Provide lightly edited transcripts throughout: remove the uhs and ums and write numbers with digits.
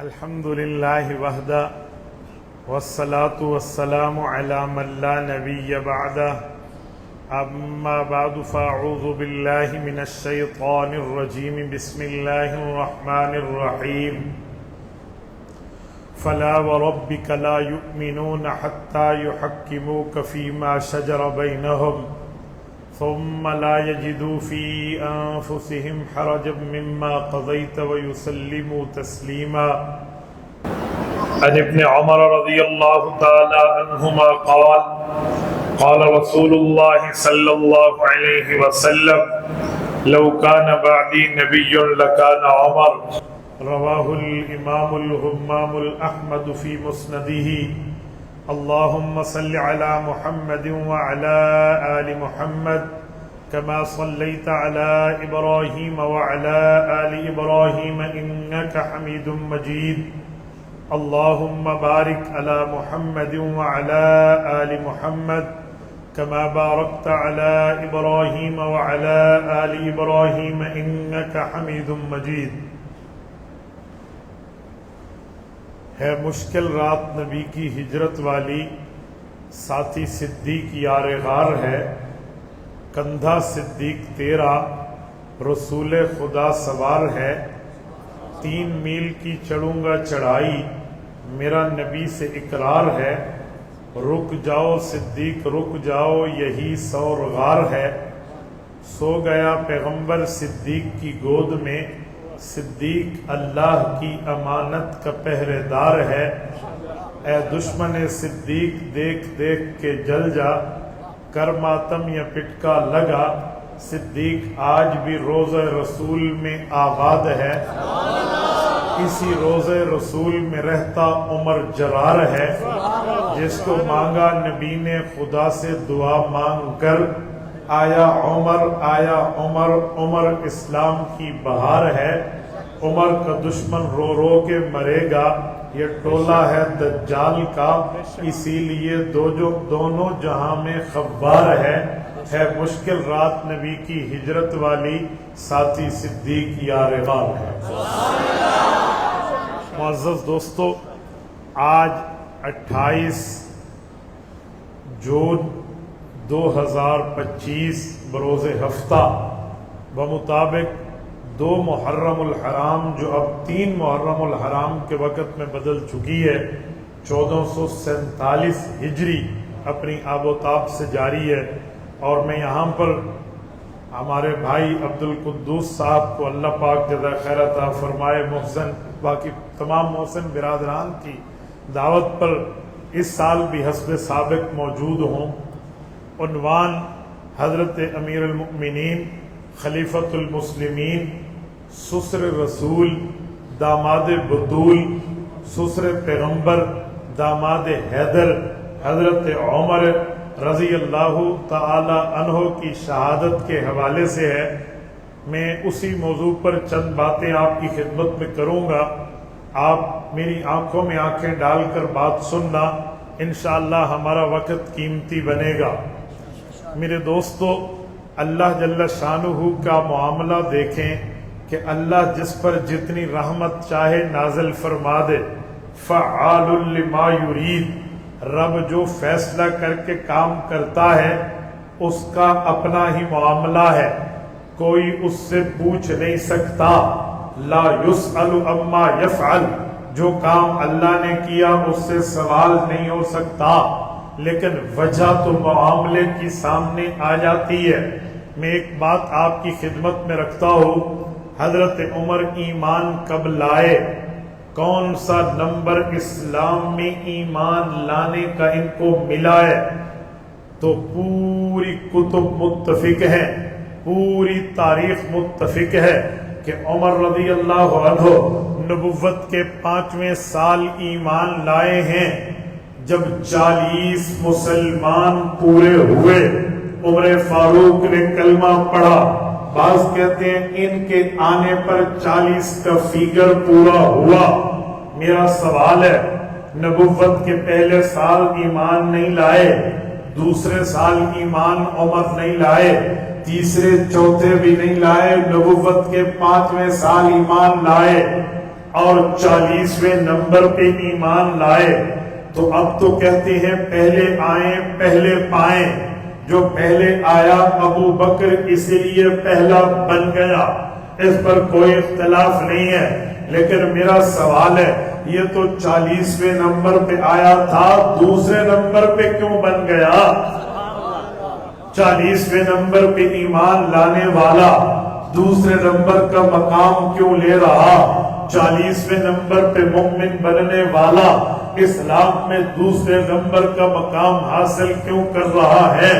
الحمد للہ وحدہ والصلاة والسلام علی من لا نبی بعدہ اما بعد فاعوذ باللہ من الشیطان الرجیم بسم اللہ الرحمن الرحیم فلا وربک لا یؤمنون حتی یحکموک فیما شجر بینہم ثم لا يجدوا في أنفسهم حرجا مما قضيت ويسلموا تسليما. عن ابن عمر رضي الله تعالى عنهما قال قال رسول الله صلى الله عليه وسلم لو كان بعدي نبي لكان عمر. رواه الإمام الهمام الأحمد في مسنده. اللهم صل على محمد وعلى آل محمد كما صليت على إبراهيم وعلى آل إبراهيم إنك حميد مجيد. اللهم بارك على محمد وعلى آل محمد كما باركت على إبراهيم وعلى آل إبراهيم إنك حميد مجيد. ہے مشکل رات نبی کی ہجرت والی، ساتھی صدیق یار غار ہے، کندھا صدیق تیرا رسول خدا سوار ہے. 3 میل کی چڑھوں گا چڑھائی، میرا نبی سے اقرار ہے. رک جاؤ صدیق رک جاؤ، یہی سور غار ہے. سو گیا پیغمبر صدیق کی گود میں، صدیق اللہ کی امانت کا پہرے دار ہے. اے دشمن صدیق دیکھ دیکھ کے جل جا، کر ماتم یا پٹکا لگا. صدیق آج بھی روضہ رسول میں آباد ہے، اسی روضہ رسول میں رہتا عمر جرار ہے. جس کو مانگا نبی نے خدا سے دعا مانگ کر، آیا عمر آیا عمر، عمر اسلام کی بہار ہے. عمر کا دشمن رو رو کے مرے گا، یہ ٹولہ ہے دجال کا، اسی لیے دونوں جہاں میں خبار ہے. ہے مشکل رات نبی کی ہجرت والی، ساتھی صدیق یار غار ہے. معزز دوستو، آج 28 جون 2025 بروز ہفتہ بمطابق 2 محرم الحرام، جو اب 3 محرم الحرام کے وقت میں بدل چکی ہے، 1447 ہجری اپنی آب و تاب سے جاری ہے. اور میں یہاں پر ہمارے بھائی عبدالقدوس صاحب کو اللہ پاک جزائے خیر عطا فرمائے، محسن باقی تمام محسن برادران کی دعوت پر اس سال بھی حسب سابق موجود ہوں. عنوان حضرت امیر المؤمنین خلیفۃ المسلمین، سسر رسول داماد بطول، سسر پیغمبر داماد حیدر حضرت عمر رضی اللہ تعالی عنہ کی شہادت کے حوالے سے ہے. میں اسی موضوع پر چند باتیں آپ کی خدمت میں کروں گا. آپ میری آنکھوں میں آنکھیں ڈال کر بات سننا، انشاءاللہ ہمارا وقت قیمتی بنے گا. میرے دوستو، اللہ جل شانہ کا معاملہ دیکھیں کہ اللہ جس پر جتنی رحمت چاہے نازل فرما دے. فعال لما یرید، رب جو فیصلہ کر کے کام کرتا ہے اس کا اپنا ہی معاملہ ہے، کوئی اس سے پوچھ نہیں سکتا. لا یسأل عما یفعل، جو کام اللہ نے کیا اس سے سوال نہیں ہو سکتا، لیکن وجہ تو معاملے کی سامنے آ جاتی ہے. میں ایک بات آپ کی خدمت میں رکھتا ہوں، حضرت عمر ایمان کب لائے؟ کون سا نمبر اسلام میں ایمان لانے کا ان کو ملا ہے؟ تو پوری کتب متفق ہے، پوری تاریخ متفق ہے کہ عمر رضی اللہ عنہ نبوت کے 5ویں سال ایمان لائے ہیں. جب 40 مسلمان پورے ہوئے، عمر فاروق نے کلمہ پڑھا. بعض کہتے ہیں ان کے آنے پر 40 کا فیگر پورا ہوا. میرا سوال ہے، نبوت کے پہلے سال ایمان نہیں لائے، دوسرے سال ایمان عمر نہیں لائے، تیسرے چوتھے بھی نہیں لائے، نبوت کے 5ویں سال ایمان لائے. اور 40ویں نمبر پہ ایمان لائے تو اب تو کہتے ہیں پہلے آئیں پہلے پائیں. جو پہلے آیا ابو بکر اسی لیے پہلا بن گیا، اس پر کوئی اختلاف نہیں ہے. لیکن میرا سوال ہے یہ تو 40ویں نمبر پہ آیا تھا، دوسرے نمبر پہ کیوں بن گیا؟ 40ویں نمبر پہ ایمان لانے والا دوسرے نمبر کا مقام کیوں لے رہا؟ 40ویں نمبر پہ مومن بننے والا اسلام میں دوسرے نمبر کا مقام حاصل کیوں کر رہا ہے؟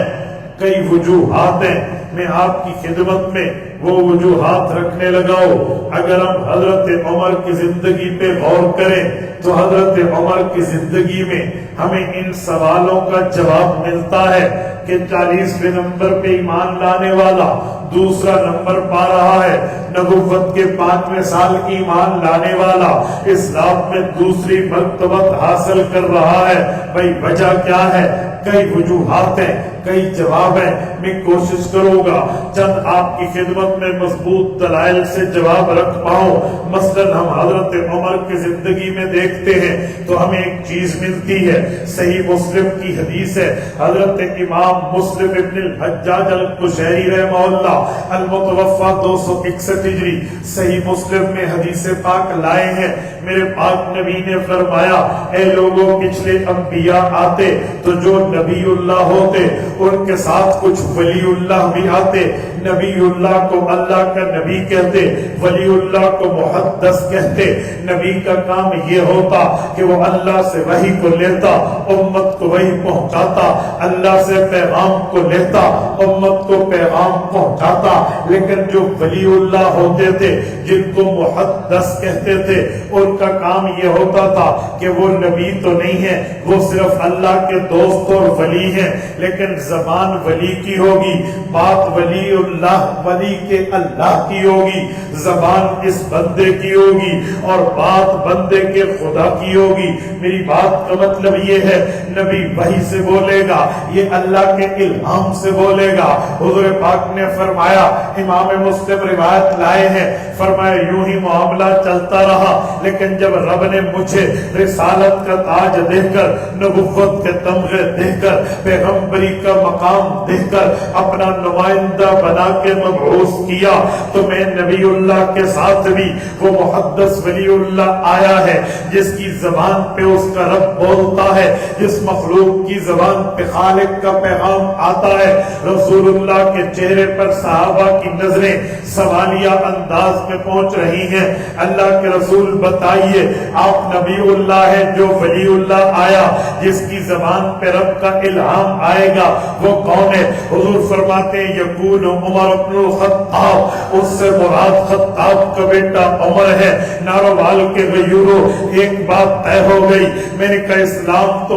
کئی وجوہات ہیں، میں آپ کی خدمت میں وہ وجوہات رکھنے لگا ہوں. اگر ہم حضرت عمر کی زندگی پہ غور کریں تو حضرت عمر کی زندگی میں ہمیں ان سوالوں کا جواب ملتا ہے کہ 40ویں نمبر پہ ایمان لانے والا دوسرا نمبر پا رہا ہے، نبوت کے 5ویں سال ایمان لانے والا اسلام میں دوسری مرتبت حاصل کر رہا ہے. بھائی وجہ کیا ہے؟ کئی وجوہات ہیں، کئی جواب ہیں. میں کوشش کروں گا چند آپ کی خدمت میں مضبوط دلائل سے جواب رکھ پاؤں. مثلاً ہم حضرت عمر کی زندگی میں دیکھتے ہیں تو ہمیں ایک چیز ملتی ہے. صحیح مسلم کی حدیث ہے، حضرت امام مسلم ابن الحجاج القشیری رحمہ اللہ المتوفى 261 ہجری صحیح مسلم میں حدیث پاک لائے ہیں. میرے پاک نبی نے فرمایا اے لوگوں پچھلے انبیاء آتے تو جو نبی اللہ ہوتے ان کے ساتھ کچھ ولی اللہ بھی آتے. نبی اللہ کو اللہ کا نبی کہتے، ولی اللہ کو محدث کہتے. نبی کا کام یہ ہوتا کہ وہ اللہ سے وحی کو لیتا، امت کو وحی پہنچاتا، اللہ سے پیغام کو لیتا، امت کو پیغام پہنچاتا. لیکن جو ولی اللہ ہوتے تھے جن کو محدث کہتے تھے ان کا کام یہ ہوتا تھا کہ وہ نبی تو نہیں ہے، وہ صرف اللہ کے دوست اور ولی ہیں، لیکن زبان ولی کی ہوگی، بات ولی اللہ ولی کے اللہ کی ہوگی، زبان اس بندے کی ہوگی اور بات بندے کے خدا کی ہوگی. میری بات کا مطلب یہ ہے نبی وحی سے بولے گا، یہ اللہ کے الہام سے بولے گا. حضور پاک نے فرمایا، امام مسلم روایت لائے ہیں، فرمایا یوں ہی معاملہ چلتا رہا لیکن جب رب نے مجھے رسالت کا تاج دے کر، نبوت کے تمغے دے کر، پیغمبری کا مقام دے کر اپنا نمائندہ بنا کے مبعوث کیا تو میں نبی اللہ کے ساتھ بھی وہ محدث ولی اللہ آیا ہے جس کی زبان پہ اس کا رب بولتا ہے، جس مخلوق کی زبان پہ خالق کا پیغام آتا ہے. رسول اللہ کے چہرے پر صحابہ کی نظریں سوالیہ انداز میں پہنچ رہی ہیں. اللہ کے رسول بتائیے آپ نبی اللہ ہے جو ولی اللہ آیا جس کی زبان پہ رب کا الہام آئے گا وہ کون ہے؟ حضور فرماتے ہیں یکون عمر بن الخطاب، اس سے مراد خطاب کا بیٹا عمر ہے. ناروال کے غیورو ایک بات طے ہو گئی، میں نے کہا اسلام تو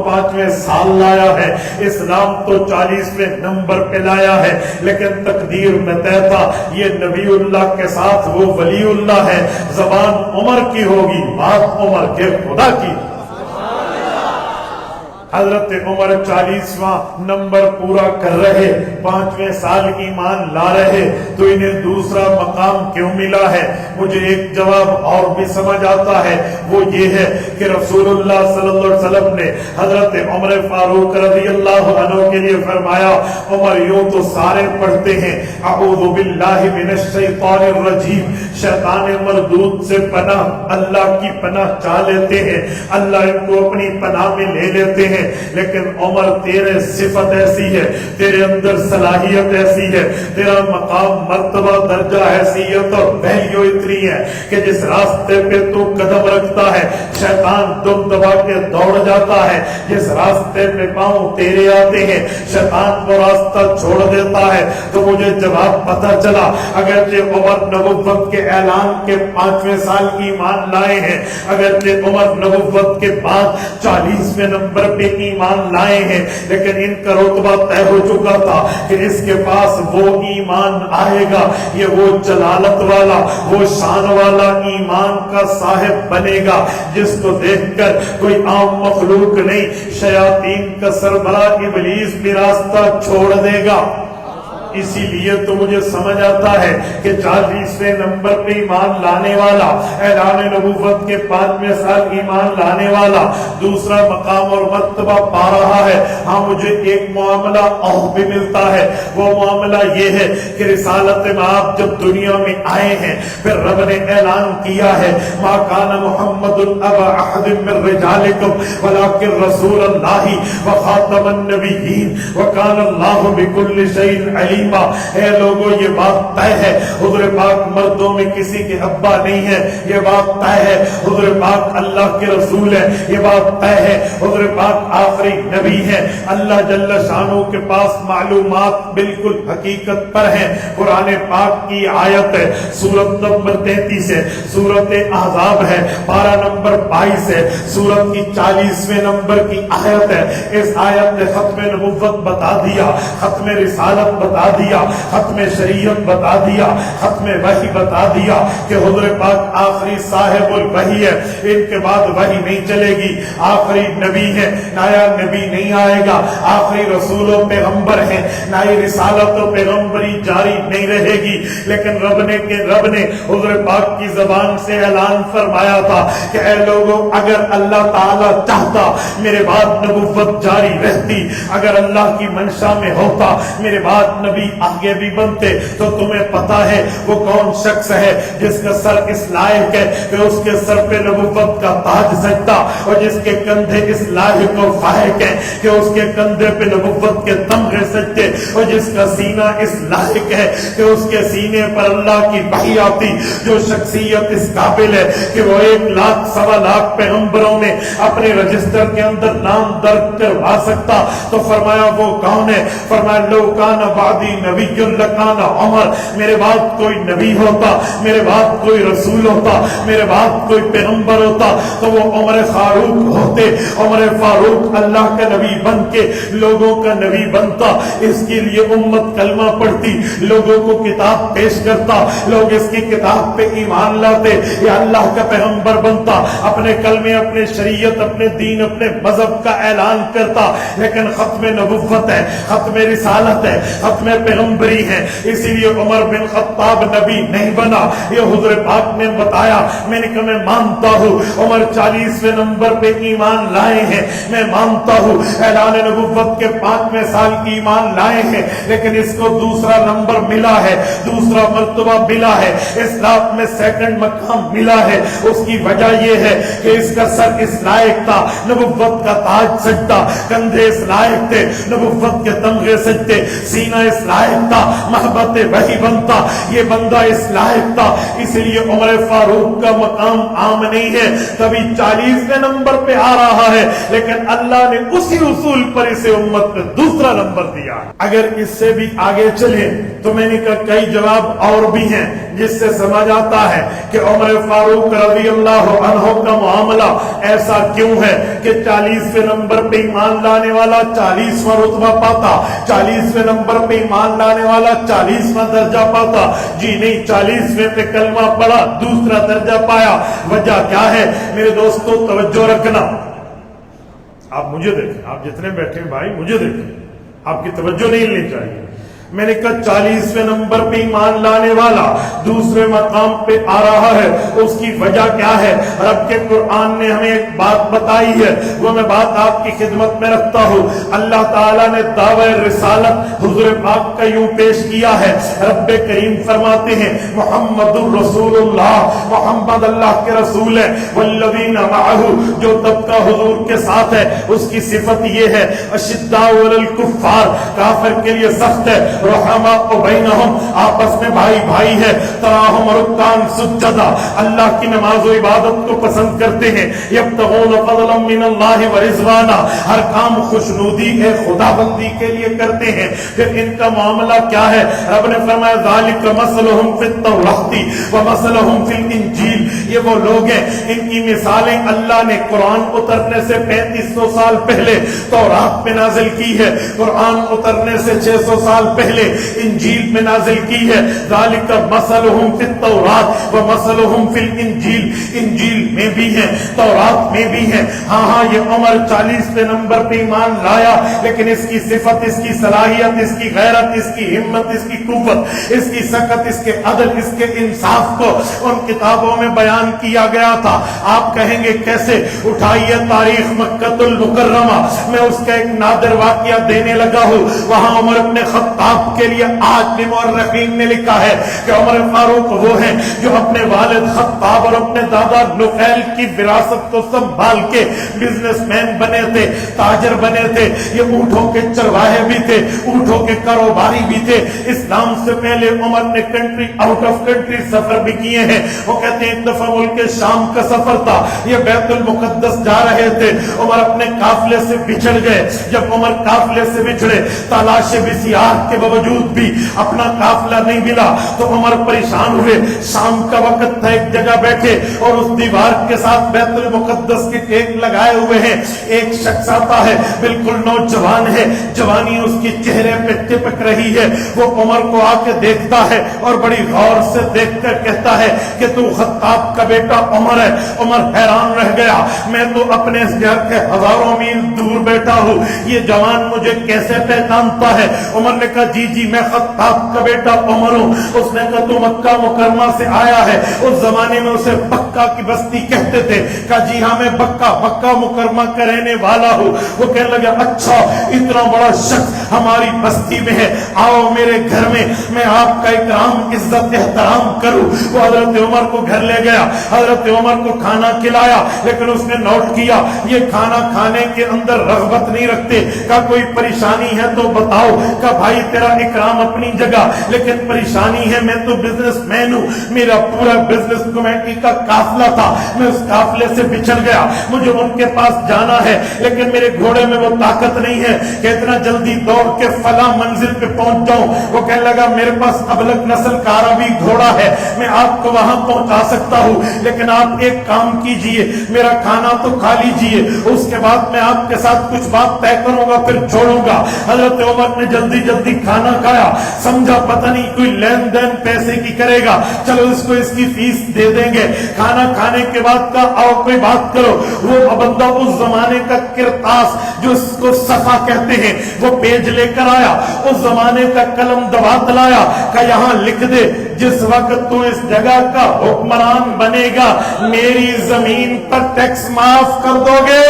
5ویں سال لایا ہے، اسلام تو 40ویں نمبر پہ لایا ہے، لیکن تقدیر میں طے تھا یہ نبی اللہ کے ساتھ وہ ولی اللہ ہے. زبان عمر کی ہوگی، بات عمر کے خدا کی. حضرت عمر 40واں نمبر پورا کر رہے، 5ویں سال ایمان لا رہے تو انہیں دوسرا مقام کیوں ملا ہے؟ مجھے ایک جواب اور بھی سمجھ آتا ہے، وہ یہ ہے کہ رسول اللہ صلی اللہ علیہ وسلم نے حضرت عمر فاروق رضی اللہ عنہ کے لیے فرمایا عمر یوں تو سارے پڑھتے ہیں اعوذ باللہ من الشیطان الرجیم، شیطان مردود سے پناہ اللہ کی پناہ چاہ لیتے ہیں، اللہ ان کو اپنی پناہ میں لے لیتے ہیں. لیکن عمر تیرے صفت ایسی ہے، تیرے اندر صلاحیت ایسی ہے، تیرا مقام مرتبہ درجہ حیثیت اور ویلیو اتنی ہے کہ جس راستے پہ تو قدم رکھتا ہے شیطان دم دبا کے دوڑ جاتا ہے. جس راستے پہ پاؤں تیرے آتے ہیں شیطان وہ راستہ چھوڑ دیتا ہے. تو مجھے جواب پتہ چلا اگرچہ عمر نبوت کے اعلان کے 5ویں سال ایمان لائے ہیں، اگرچہ عمر نبوت کے بعد 40ویں نمبر پہ ایمان لائے ہیں، لیکن ان کا رتبہ طے ہو چکا تھا کہ اس کے پاس وہ ایمان آئے گا، یہ وہ جلالت والا وہ شان والا ایمان کا صاحب بنے گا جس کو دیکھ کر کوئی عام مخلوق نہیں، شیاطین کا سربراہ ابلیس بھی راستہ چھوڑ دے گا. اسی لیے تو مجھے سمجھ آتا ہے کہ 40ویں نمبر پہ ایمان لانے والا، اعلان نبوت کے 5ویں سال ایمان لانے والا دوسرا مقام اور مرتبہ پا رہا ہے۔ ہاں مجھے ایک معاملہ اور بھی ملتا ہے، وہ معاملہ یہ ہے کہ رسالت میں آپ جب دنیا میں آئے ہیں پھر رب نے اعلان کیا ہے ما کان محمد ابا احد من رجالکم ولکن رسول اللہ وخاتم النبیین وکان اللہ بکل شیء علیما۔ اے لوگو یہ بات طے ہے حضور پاک مردوں میں کسی کے ابا نہیں ہے، یہ بات طے ہے حضور پاک اللہ کے رسول ہے، یہ بات طے ہے حضور پاک آخری نبی ہے۔ اللہ جل شانہ کے پاس معلومات بالکل حقیقت پر ہیں۔ قرآن پاک کی آیت ہے سورت نمبر 33 ہے، سورت احزاب ہے، پارہ نمبر 22 ہے، سورت کی 40ویں نمبر کی آیت ہے۔ اس آیت نے ختم نبوت بتا دیا، ختم رسالت بتا دیا، ختم شریعت بتا دیا، ختم وحی بتا دیا کہ حضور پاک آخری صاحب الوحی ہے، ان کے بعد وحی نہیں چلے گی، آخری نبی ہے، نیا نبی نہیں آئے گا، آخری رسول و پیغمبر ہے، نئی رسالت و پیغمبری جاری نہیں رہے گی۔ لیکن رب نے حضور پاک کی زبان سے اعلان فرمایا تھا کہ اے لوگوں اگر اللہ تعالی چاہتا میرے بعد نبوت جاری رہتی، اگر اللہ کی منشا میں ہوتا میرے بعد نبی آگے بھی بنتے، تو تمہیں پتا ہے وہ کون شخص ہے جس کا سر اس لائق ہے کہ اس کے سر پہ نبوت کا تاج سجتا، اور جس کے کندھے اس لائق و فائق ہے کہ اس کے کندھے پہ نبوت کے تمغے سجتے، اور جس کا سینہ اس لائق ہے کہ اس کے سینے پر اللہ کی وحی آتی، جو شخصیت اس قابل ہے کہ وہ 1,00,000 سوا لاکھ پیغمبروں میں اپنے رجسٹر کے اندر نام درج کروا سکتا، تو فرمایا وہ کون ہے؟ فرمایا لو کان بعدی نبی لکان عمر، میرے بعد کوئی نبی ہوتا، میرے بعد کوئی رسول ہوتا، میرے بعد کوئی پیغمبر ہوتا تو وہ عمر فاروق ہوتے۔ عمر فاروق اللہ کا نبی بن کے لوگوں کا نبی بنتا، اس کے لیے امت کلمہ پڑھتی، لوگوں کو کتاب پیش کرتا، لوگ اس کی کتاب پہ ایمان لاتے، یا اللہ کا پیغمبر بنتا، اپنے کلمے، اپنے شریعت، اپنے دین، اپنے مذہب کا اعلان کرتا۔ لیکن ختم نبوت ہے، ختم رسالت ہے، ختم پیغمبری ہے، اسی لیے عمر بن خطاب نبی نہیں بنا۔ یہ حضور پاک نے بتایا، میں نے کہا میں مانتا ہوں عمر 40ویں نمبر پہ ایمان لائے ہیں، میں مانتا ہوں اعلان نبوت کے 5ویں سال ایمان لائے ہیں، لیکن اس کو دوسرا نمبر ملا ہے، دوسرا مرتبہ ملا ہے، اسلام میں سیکنڈ مقام ملا ہے۔ اس کی وجہ یہ ہے کہ اس کا سر اس لائق تھا، نبوت کا تاج سجتا، کندھے اس لائق تھے، نبوت کے تمغے سجتے، سینہ اس لائق تھا، محبت وحی بنتا، یہ بندہ اس لائق تھا۔ اس لیے عمر فاروق کا مقام عام نہیں ہے، کبھی 40ویں نمبر پہ آ رہا ہے، لیکن اللہ نے اسی اصول پر اسے امت میں دوسرا نمبر دیا۔ اگر اس سے بھی آگے چلے تو میں نے کہا کئی جواب اور بھی ہیں جس سے سمجھ آتا ہے کہ عمر فاروق رضی اللہ عنہ کا معاملہ ایسا کیوں ہے کہ 40ویں نمبر پہ ایمان لانے والا 40واں رتبہ پاتا، 40ویں نمبر پہ ایمان لانے والا 40واں درجہ پاتا؟ جی نہیں، 40ویں پہ کلمہ پڑا دوسرا درجہ پایا۔ وجہ کیا ہے میرے دوستو؟ توجہ رکھنا، آپ مجھے دیکھیں، آپ جتنے بیٹھے ہیں بھائی مجھے دیکھیں، آپ کی توجہ نہیں لینی چاہیے۔ میں نے کہا 40ویں نمبر پہ ایمان لانے والا دوسرے مقام پہ آ رہا ہے، اس کی وجہ کیا ہے؟ رب کے قرآن نے ہمیں ایک بات بتائی ہے، وہ میں بات آپ کی خدمت میں رکھتا ہوں۔ اللہ تعالیٰ نے دعوی رسالت حضور پاک کا یوں پیش کیا ہے، رب کریم فرماتے ہیں محمد الرسول اللہ، محمد اللہ کے رسول ہے، والذین معہ، جو طبقہ حضور کے ساتھ ہے اس کی صفت یہ ہے اشداء علی الکفار، کافر کے لیے سخت ہے، رحماء بینہم، آپس میں بھائی بھائی ہے، تراہم رکعان سجدا، اللہ کی نماز و عبادت کو پسند کرتے ہیں، یبتغون فضلا من اللہ ورضوانا، ہر کام خوشنودی ہے خدا بندی کے لیے کرتے ہیں۔ پھر ان کا معاملہ کیا ہے؟ رب نے فرمایا ذالک مثلہم فی التوراۃ ومثلہم فی الانجیل، یہ وہ لوگ ہیں ان کی مثالیں اللہ نے قرآن اترنے سے 3500 سال پہلے تورات میں نازل کی ہے، قرآن اترنے سے 600 سال پہلے انجیل میں نازل کی ہے۔ ذالک مثلہم فی التوراۃ ومثلہم فی الانجیل، انجیل میں بھی ہیں، تورات میں بھی ہیں۔ ہاں یہ عمر 40 نمبر پہ ایمان لایا، لیکن اس کی صفت، اس کی صلاحیت، اس کی غیرت، اس کی ہمت، اس کی قوت، اس کی سکت، اس کے عدل، اس کے انصاف کو ان کتابوں میں بیان کیا گیا تھا۔ آپ کہیں گے کیسے؟ اٹھائیے تاریخ مکہ المکرمہ میں اس کا ایک نادر واقعہ دینے لگا ہوں۔ وہاں عمر بن خطاب کے لیے آج بھی مورخین نے لکھا ہے کہ عمر فاروق وہ ہیں جو اپنے والد خطاب اور اپنے دادا نفیل کی وراثت کو سنبھال کے بزنس مین بنے تھے، تاجر بنے تھے۔ یہ اونٹوں کے چرواہے بھی تھے، اونٹوں کے کاروباری بھی تھے۔ اسلام سے پہلے عمر نے کنٹری آؤٹ آف کنٹری سفر بھی کیے ہیں۔ وہ کہتے ہیں ایک دفعہ ملک شام کا سفر تھا، یہ بیت المقدس جا رہے تھے، عمر اپنے قافلے سے بچھڑ گئے۔ جب عمر قافلے سے بچھڑے، تلاش بسیار کے باوجود بھی اپنا قافلہ نہیں ملا تو عمر پریشان ہوئے۔ شام کا وقت تھا، ایک جگہ بیٹھے اور اس دیوار کے ساتھ بیت المقدس کے ٹیک لگائے ہوئے ہیں۔ ایک شخص آتا ہے، بالکل نوجوان ہے، جوانی اس کی چہرے پہ ٹپک رہی ہے۔ وہ عمر کو آ کے دیکھتا ہے اور بڑی غور سے دیکھ کر کہتا ہے کہ تو خطاب کا بیٹا عمر ہے۔ عمر حیران رہ گیا، میں تو اپنے اس گھر کے ہزاروں میل دور بیٹھا ہوں، یہ جوان مجھے کیسے پہچانتا ہے؟ عمر نے کہا جی میں خطاب کا بیٹا عمر ہوں۔ اس نے کہا تو مکہ مکرمہ سے آیا ہے؟ اس زمانے میں اسے بکہ کی بستی کہتے تھے۔ کہا جی ہاں میں مکہ مکرمہ کا رہنے والا ہوں۔ وہ کہنے لگا اچھا اتنا بڑا شخص ہماری بستی میں ہے، آؤ میرے گھر میں آپ کا اکرام عزت احترام کروں۔ وہ حضرت عمر کو گھر لے گیا، حضرت عمر کو کھانا کھلایا، لیکن اس نے نوٹ کیا یہ کھانا کھانے کے اندر رغبت نہیں رکھتے۔ کہا کوئی پریشانی ہے تو بتاؤ۔ کہا بھائی تیرا اکرام اپنی جگہ، لیکن پریشانی ہے میں تو بزنس مین ہوں، میرا پورا بزنس کمیٹی کا قافلہ تھا، میں اس قافلے سے بچھڑ گیا، مجھے ان کے پاس جانا ہے، لیکن میرے گھوڑے میں وہ طاقت نہیں ہے کہ اتنا جلدی دوڑ کے فلاں منزل پہ پہنچ جاؤں۔ وہ کہنے لگا میرے پاس ابلک نسل کا عربی گھوڑا ہے، میں آپ کو وہاں پہنچا سکتا ہوں، لیکن آپ ایک کام کیجئے، میرا کھانا تو کھا لیجئے، اس کے بعد میں آپ کے ساتھ کچھ بات طے کروں گا پھر چھوڑوں گا۔ حضرت عمر نے جلدی کھانا کھایا، سمجھا پتہ نہیں کوئی لین دین پیسے کی کرے گا، چلو اس کو اس کی فیس دے دیں گے۔ کھانا کھانے کے بعد کا آؤ کوئی بات کرو۔ وہ بندہ اس زمانے کا کرتاس جو اس کو صفا کہتے ہیں وہ پیج لے کر آیا، اس زمانے کا قلم دوات لایا، کہ یہاں لکھ دے جس وقت تو اس جگہ کا حکمران بنے گا میری زمین پر ٹیکس معاف کر دو گے۔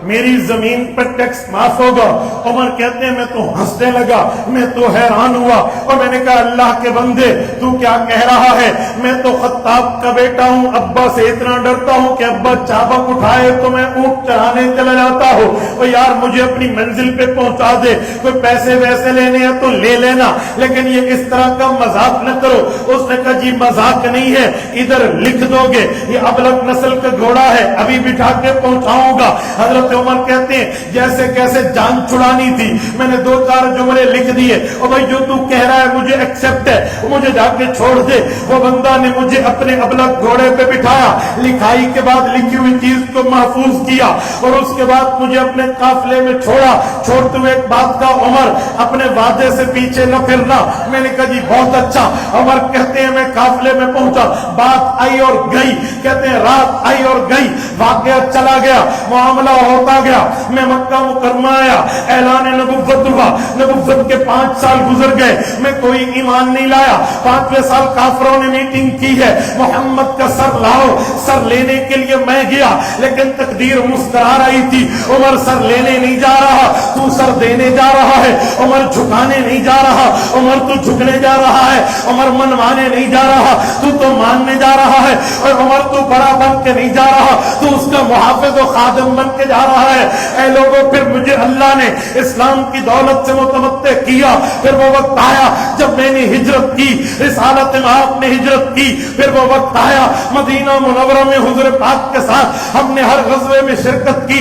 میری زمین پر ٹیکس معاف ہوگا۔ عمر کہتے ہیں میں تو ہنسنے لگا، میں تو حیران ہوا، اور میں نے کہا اللہ کے بندے تو کیا کہہ رہا ہے؟ میں تو خطاب کا بیٹا ہوں، ابا سے اتنا ڈرتا ہوں کہ ابا چابک اٹھائے تو میں اونٹ چرانے چلا جاتا ہوں، اور یار مجھے اپنی منزل پہ پہنچا دے، کوئی پیسے ویسے لینے ہیں تو لے لینا، لیکن یہ اس طرح کا مذاق نہ کرو۔ اس نے کہا جی مذاق نہیں ہے، ادھر لکھ دو گے، یہ ابلک نسل کا گھوڑا ہے، ابھی بٹھا کے پہنچاؤں گا۔ حضرت عمر کہتے ہیں جیسے کیسے جان چھڑانی تھی، میں نے 2-4 جملے لکھ دیے، اور بھائی جو تو کہہ رہا ہے مجھے ایکسپٹ ہے، مجھے جا کے چھوڑ دے۔ وہ بندہ نے مجھے اپنے ابلک گھوڑے پہ بٹھایا، لکھائی کے بعد لکھی ہوئی چیز کو محفوظ کیا، اور اس کے بعد مجھے اپنے قافلے میں چھوڑا۔ چھوڑتے ہوئے ایک بات کا عمر اپنے وعدے سے پیچھے نہ پھرنا۔ میں نے کہا جی بہت اچھا۔ عمر کہتے ہیں میں قافلے میں پہنچا، بات آئی اور گئی، کہتے ہیں رات آئی اور گئی، واقعہ چلا گیا، معاملہ ہوتا گیا، میں مکہ مکرمہ آیا، اعلان نبوت ہوا، نبوت کے 5 سال گزر گئے، میں کوئی ایمان نہیں لایا۔ 5ویں سال کافروں نے میٹنگ کی ہے، محمد کا سر لاؤ۔ سر لینے کے لیے میں گیا، لیکن تقدیر مسکرا رہی تھی، عمر سر لینے نہیں جا رہا، تو سر دینے جا رہا ہے۔ عمر جھکانے نہیں جا رہا، عمر تو جھکنے جا رہا ہے۔ عمر منوانے نہیں جا رہا، تو ماننے جا رہا ہے۔ اور عمر تو بڑا بن کے نہیں جا رہا، تو اس کا محافظ و خادم بن کے جا رہا ہے۔ اے لوگوں پھر مجھے اللہ نے اسلام کی دولت سے متمتع کیا۔ پھر وہ وقت آیا جب میں نے ہجرت کی، رسالت آپ نے ہجرت کی۔ پھر وہ وقت آیا مدینہ منورہ میں حضور پاک کے ساتھ ہم نے ہر غزوے میں شرکت کی۔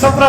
17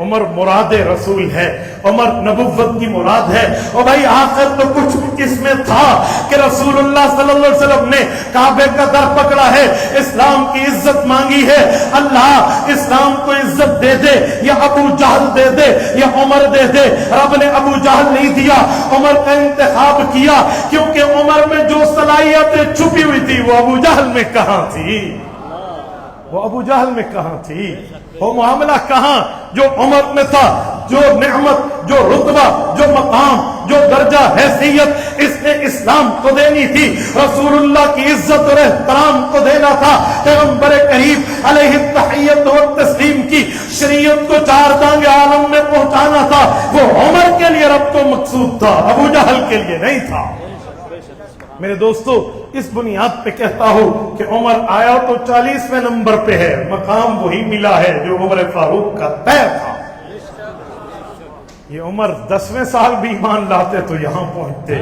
عمر مراد رسول ہے، عمر نبوت کی مراد ہے۔ اور بھائی آخر تو کچھ اس میں تھا کہ رسول اللہ صلی اللہ علیہ وسلم نے کعبے کا در پکڑا ہے، اسلام کی عزت مانگی ہے، اللہ اسلام کو عزت دے دے یا ابو جہل دے دے یا عمر دے دے۔ رب نے ابو جہل نہیں دیا، عمر کا انتخاب کیا، کیونکہ عمر میں جو صلاحیتیں چھپی ہوئی تھی وہ ابو جہل میں کہاں تھی؟ وہ ابو جہل میں کہاں تھی؟ وہ معاملہ کہاں جو عمر میں تھا؟ جو نعمت، جو رتبہ، جو مقام، جو درجہ حیثیت اس نے اسلام کو دینی تھی، رسول اللہ کی عزت اور احترام کو دینا تھا، پیغمبر کریم علیہ التحیت و تسلیم کی شریعت کو چار دانگ عالم میں پہنچانا تھا، وہ عمر کے لیے رب کو مقصود تھا، ابو جہل کے لیے نہیں تھا۔ میرے دوستو اس بنیاد پہ کہتا ہوں کہ عمر آیا تو 40ویں نمبر پہ ہے، مقام وہی ملا ہے جو عمر فاروق کا طے تھا۔ یہ عمر 10ویں سال بھی ایمان لاتے تو یہاں پہنچتے،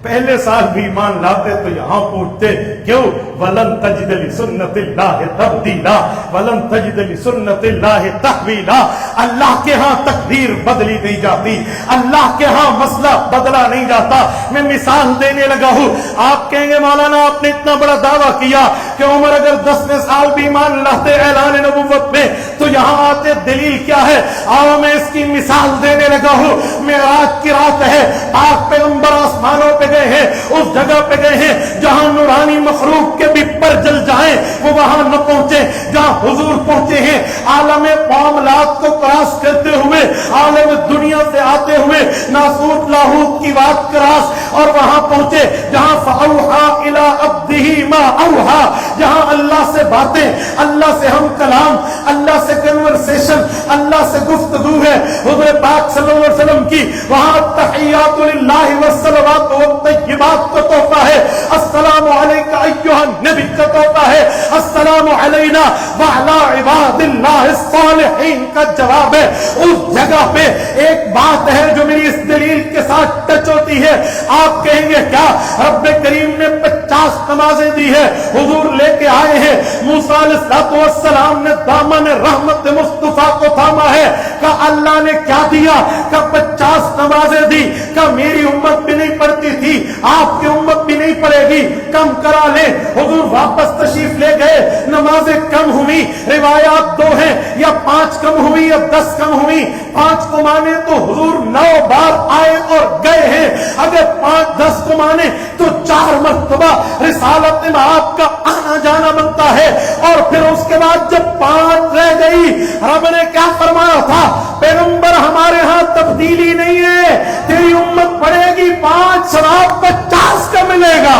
پہلے سال بھی ایمان لاتے تو یہاں پہنچتے۔ کیوں؟ وَلَن تَجِدَ لِسُنَّتِ اللَّهِ تَبْدِيلًا وَلَن تَجِدَ لِسُنَّتِ اللَّهِ تَحْوِيلًا۔ اللہ کے ہاں تقدیر بدلی نہیں جاتی، اللہ کے ہاں مسئلہ بدلا نہیں جاتا۔ میں مثال دینے لگا ہوں، آپ کہیں گے مولانا آپ نے اتنا بڑا دعویٰ کیا کہ عمر اگر 10ویں سال بھی ایمان لاتے اعلان نبوت میں تو یہاں آتے، دلیل کیا ہے؟ آؤ میں اس کی مثال دینے لگا ہوں۔ معراج کی رات ہے، پاک پیغمبر آسمانوں پہ گئے ہیں، اس جگہ پہ گئے ہیں جہاں نورانی مخلوق کے بھی پر جل جائیں وہ وہاں نہ پہنچے، جہاں حضور پہنچے ہیں عالم معاملات کو کراس کرتے ہوئے، عالم دنیا سے آتے ہوئے ناسوت لاہوت کی بات کراس، اور وہاں پہنچے جہاں فَأَوْحَىٰ إِلَىٰ عَبْدِهِ مَا أَوْحَىٰ، جہاں اللہ سے باتیں، اللہ سے ہم کلام، اللہ سے کنورسیشن، اللہ سے گفتگو ہے حضور پاک صلی اللہ علیہ وسلم کی۔ وہاں تحیات للہ والصلوات والطیبات کا تحفہ ہے، السلام علیک ایھا النبی کا تحفہ ہے، السلام علینا وعلی عباد اللہ الصالحین کا جواب ہے۔ اس جگہ پہ ایک بات ہے جو میری اس دلیل کے ساتھ ٹچ ہوتی ہے۔ آپ کہیں گے کیا؟ رب کریم نے 50 نمازیں دی ہے، حضور لے کے آئے ہیں، موسیٰ علیہ السلام نے دامن رحمت مصطفیٰ کو تھاما ہے، کہ اللہ نے کیا دیا؟ کہ 50 نمازیں دی، کہ میری امت بھی نہیں پڑھتی تھی، آپ کی امت بھی نہیں پڑھے گی، کم کرا لیں۔ حضور واپس تشریف لے گئے، نمازیں کم ہوئی، روایات 2 ہیں، یا 5 کم ہوئی یا 10 کم ہوئی۔ 5 کو مانے تو حضور 9 بار آئے اور گئے ہیں، اگر 5-10 کو مانے تو 4 مرتبہ رسالت میں آپ کا آنا جانا بنتا ہے۔ اور پھر اس کے بعد جب 5 رہ گئی، رب نے کیا فرمایا تھا؟ پیغمبر ہمارے ہاں تبدیلی نہیں ہے، تیری امت پڑھے گی 5 ثواب 50 کا ملے گا،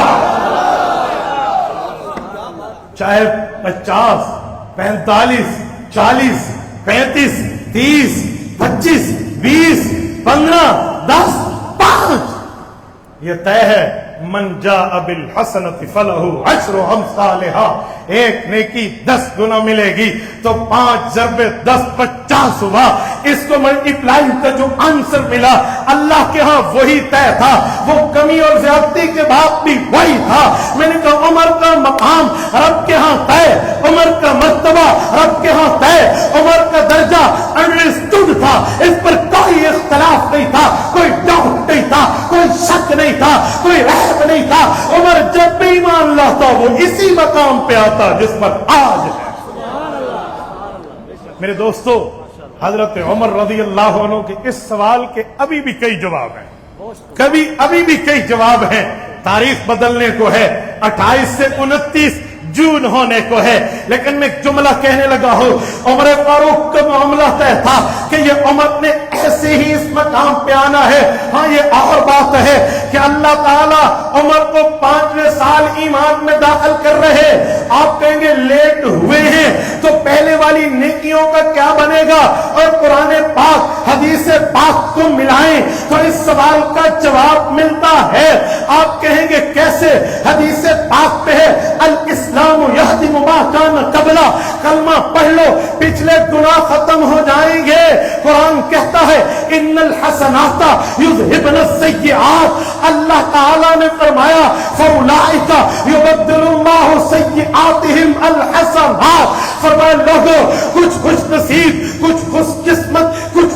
چاہے 50 45 40 35 30 25 20 15 10 5 یہ طے ہے۔ من جاء بالحسنۃ فلہ عشر امثالھا، ایک نیکی 10 گنا ملے گی، تو 5 ضرب 10 50 ہوا۔ اس کو ملٹیپلائی کا جو آنسر ملا اللہ کے ہاں وہی طے تھا، وہ کمی اور زیادتی کے بعد بھی وہی تھا۔ میں نے کہا عمر کا مقام رب کے ہاں طے، عمر کا مرتبہ رب کے ہاں طے، عمر کا درجہ انڈرسٹوڈ تھا، اس پر کوئی اختلاف نہیں تھا، کوئی ڈاؤٹ نہیں تھا، کوئی شک نہیں تھا، کوئی ریب نہیں تھا۔ عمر جب بھی ایمان لاتا وہ اسی مقام پہ آتا جس پر آج ہے۔ میرے دوستو حضرت عمر رضی اللہ عنہ کے اس سوال کے ابھی بھی کئی جواب ہیں، ابھی بھی کئی جواب ہیں۔ تاریخ بدلنے کو ہے، 28 سے 29 جون ہونے کو ہے، لیکن میں ایک جملہ کہنے لگا ہوں۔ عمر فاروق کا معاملہ طے تھا کہ یہ عمر نے ایسے ہی اس مقام پہ آنا ہے۔ ہاں یہ اور بات ہے کہ اللہ تعالیٰ عمر کو 5ویں سال ایمان میں داخل کر رہے۔ آپ کہیں گے لیٹ ہوئے ہیں تو پہلے والی نیکیوں کا کیا بنے گا؟ اور قرآن پاک حدیث پاک کو ملائیں تو اس سوال کا جواب ملتا ہے۔ آپ کہیں گے کیسے؟ حدیث پاک پہ ہے الاسلام یہدم ما کان قبلہ، کلمہ پڑھ لو پچھلے گناہ ختم ہو جائیں گے۔ قرآن کہتا ہے ان الحسنات یذہبن السیئات، اللہ تعالیٰ نے فرمایا فاولئک یبدل اللہ سیئاتہم الحسنات، فرمایا لوگوں کچھ خوش نصیب، کچھ خوش قسمت، کچھ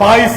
22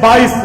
22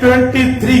23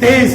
23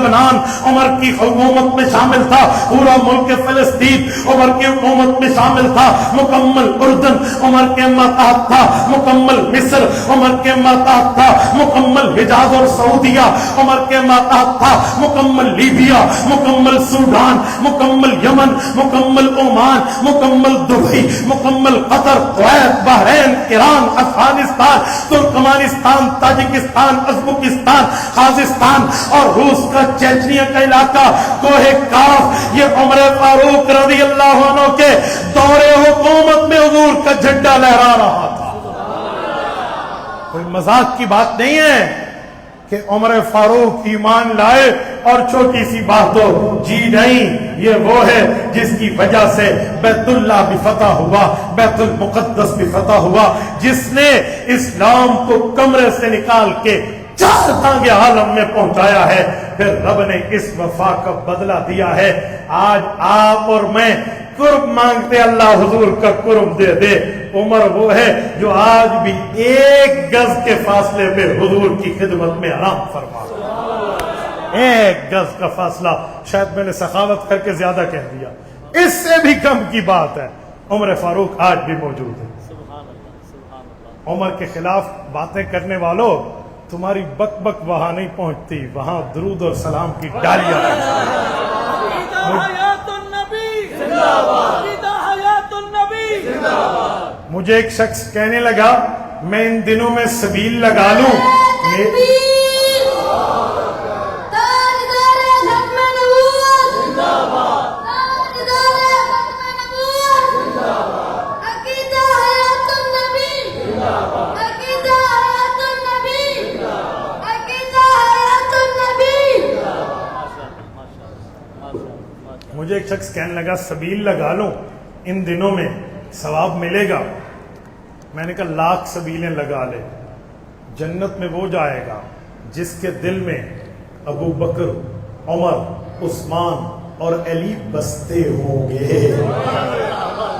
لبنان عمر کی حکومت میں شامل تھا، پورا ملک فلسطین عمر کی حکومت میں شامل تھا، مکمل اردن عمر کے ماتحت تھا، مکمل مصر عمر کے ماتحت تھا، مکمل حجاز اور سعودیہ عمر کے ماتحت تھا، مکمل لیبیا، مکمل سوڈان، مکمل یمن، مکمل عمان، مکمل دبئی، مکمل Qatar, Kuwait, Bahrain, Iran, Afghanistan, Turkmenistan, Tajikistan, Uzbekistan, Kazakhstan اور روس کا چیچنیا کا علاقہ، کوہ کاف، یہ عمر فاروق رضی اللہ عنہ کے دور حکومت میں حضور کا جھنڈا لہرا رہا تھا۔ کوئی مذاق کی بات نہیں ہے کہ عمر فاروق ایمان لائے اور چھوٹی سی بات ہو، جی نہیں، یہ وہ ہے جس کی وجہ سے بیت اللہ بھی فتح ہوا، بیت المقدس بھی فتح ہوا، جس نے اسلام کو کمرے سے نکال کے 4 ٹانگے عالم میں پہنچایا ہے، پھر رب نے اس وفا کا بدلہ دیا ہے۔ آج آپ اور میں قرب مانگتے، اللہ حضور کا قرب دے دے۔ عمر وہ ہے جو آج بھی 1 گز کے فاصلے پہ حضور کی خدمت میں آرام فرما، 1 گز کا فاصلہ، شاید میں نے سخاوت کر کے زیادہ کہہ دیا، اس سے بھی کم کی بات ہے، عمر فاروق آج بھی موجود ہے۔ عمر کے خلاف باتیں کرنے والوں، تمہاری بک بک وہاں نہیں پہنچتی، وہاں درود اور سلام کی ڈالیاں۔ مجھے ایک شخص کہنے لگا میں ان دنوں میں سبیل لگا لوں، مجھے ایک شخص کہنے لگا سبیل لگا لوں ان دنوں میں ثواب ملے گا۔ میں نے کہا 1,00,000 سبیلیں لگا لے، جنت میں وہ جائے گا جس کے دل میں ابو بکر، عمر، عثمان اور علی بستے ہوں گے۔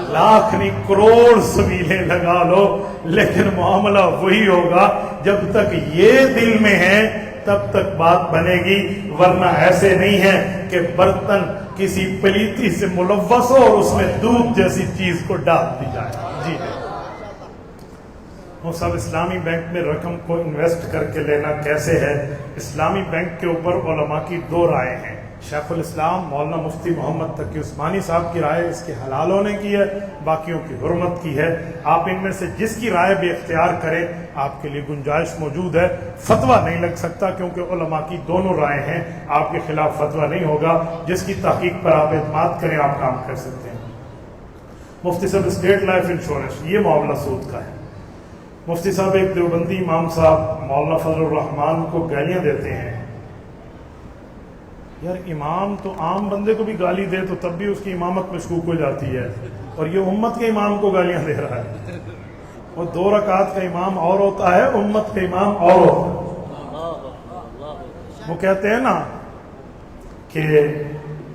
1,00,000 نہیں، کروڑ سبیلیں لگا لو، لیکن معاملہ وہی ہوگا، جب تک یہ دل میں ہے تب تک بات بنے گی، ورنہ ایسے نہیں ہے کہ برتن کسی پلیتی سے ملوث ہو اور اس میں دودھ جیسی چیز کو ڈال دی جائے۔ جی وہ سب اسلامی بینک میں رقم کو انویسٹ کر کے لینا کیسے ہے؟ اسلامی بینک کے اوپر علماء کی 2 رائے ہیں۔ شیخ الاسلام مولانا مفتی محمد تقی عثمانی صاحب کی رائے اس کے حلال ہونے کی ہے، باقیوں کی حرمت کی ہے۔ آپ ان میں سے جس کی رائے بھی اختیار کریں، آپ کے لیے گنجائش موجود ہے۔ فتویٰ نہیں لگ سکتا کیونکہ علماء کی دونوں رائے ہیں، آپ کے خلاف فتویٰ نہیں ہوگا۔ جس کی تحقیق پر آپ اعتماد کریں، آپ کام کر سکتے ہیں۔ مفتی صاحب اسٹیٹ لائف انشورنس، یہ معاملہ سود کا ہے۔ مفتی صاحب ایک دیوبندی امام صاحب مولانا فضل الرحمان کو گالیاں دیتے ہیں۔ یار امام تو عام بندے کو بھی گالی دے تو تب بھی اس کی امامت مشکوک ہو جاتی ہے، اور یہ امت کے امام کو گالیاں دے رہا ہے۔ اور 2 رکعت کا امام اور ہوتا ہے، امت کا امام اور ہوتا ہے۔ وہ کہتے ہیں نا کہ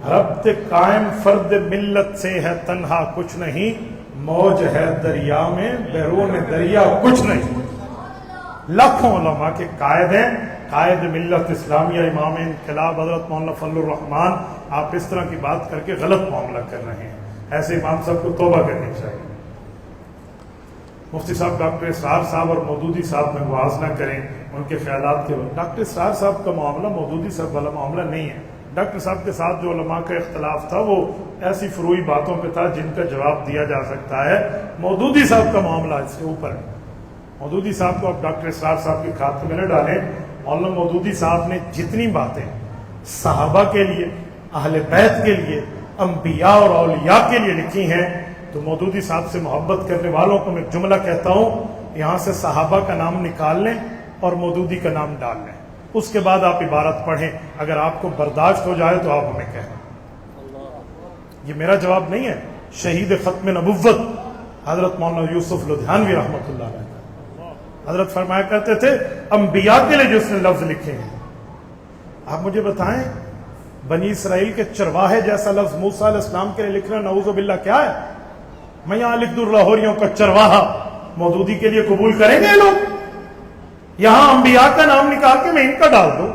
ربط قائم فرد ملت سے ہے تنہا کچھ نہیں، موج ہے دریا میں بیرون دریا کچھ نہیں۔ لاکھوں علماء کے قائد ہیں، قائد ملت اسلامیہ، امام انقلاب حضرت مولانا فضل الرحمان۔ آپ اس طرح کی بات کر کے غلط معاملہ کر رہے ہیں، ایسے امام صاحب کو توبہ کرنی چاہیے۔ مفتی صاحب ڈاکٹر اسرار صاحب اور مودودی صاحب میں موازنہ کریں ان کے خیالات کے وقت۔ ڈاکٹر اسرار صاحب کا معاملہ مودودی صاحب والا معاملہ نہیں ہے۔ ڈاکٹر صاحب کے ساتھ جو علماء کا اختلاف تھا وہ ایسی فروعی باتوں پہ تھا جن کا جواب دیا جا سکتا ہے۔ مودودی صاحب کا معاملہ اس سے اوپر ہے۔ مودودی صاحب کو آپ ڈاکٹر اسرار صاحب کے کھاتے میں نہ ڈالیں۔ مولانا مودودی صاحب نے جتنی باتیں صحابہ کے لیے، اہل بیت کے لیے، انبیاء اور اولیاء کے لیے لکھی ہیں، تو مودودی صاحب سے محبت کرنے والوں کو میں ایک جملہ کہتا ہوں، یہاں سے صحابہ کا نام نکال لیں اور مودودی کا نام ڈال لیں، اس کے بعد آپ عبارت پڑھیں، اگر آپ کو برداشت ہو جائے تو آپ ہمیں کہیں۔ یہ میرا جواب نہیں ہے، شہید ختم نبوت حضرت مولانا یوسف لدھیانوی رحمۃ اللہ علیہ حضرت فرمایا کرتے تھے انبیاء کے لیے جس نے لفظ لکھے ہیں۔ آپ مجھے بتائیں بنی اسرائیل کے چرواہے جیسا لفظ موسیٰ علیہ السلام کے لیے لکھنا نعوذ باللہ کیا ہے؟ میں یہاں لکھ دوں لاہوریوں کا چرواہا، مودودی کے لیے قبول کریں گے لوگ؟ یہاں انبیاء کا نام نکال کے میں ان کا ڈال دوں،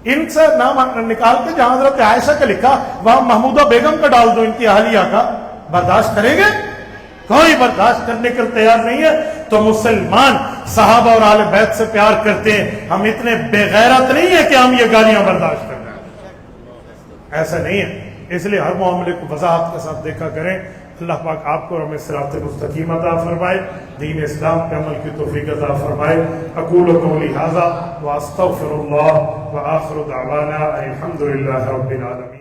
ان سے نام نکال کے جہاں حضرت عائشہ کا لکھا وہاں محمودہ بیگم کا ڈال دو ان کی اہلیہ کا، برداشت کریں گے؟ کوئی برداشت کرنے کے لیے تیار نہیں ہے. تو مسلمان صحابہ اور آل بیت سے پیار کرتے ہیں، ہم اتنے بے غیرت نہیں ہیں کہ ہم یہ گالیاں برداشت کرنا ہے، ایسا نہیں ہے. اس لیے ہر معاملے کو وضاحت کے ساتھ دیکھا کریں. اللہ پاک آپ کو ہمیں صراط مستقیم عطا فرمائے، دین اسلام کے عمل کی توفیق عطا فرمائے. اقول قولی ھذا واستغفر اللہ وآخر دعوانا الحمد للہ رب العالمین.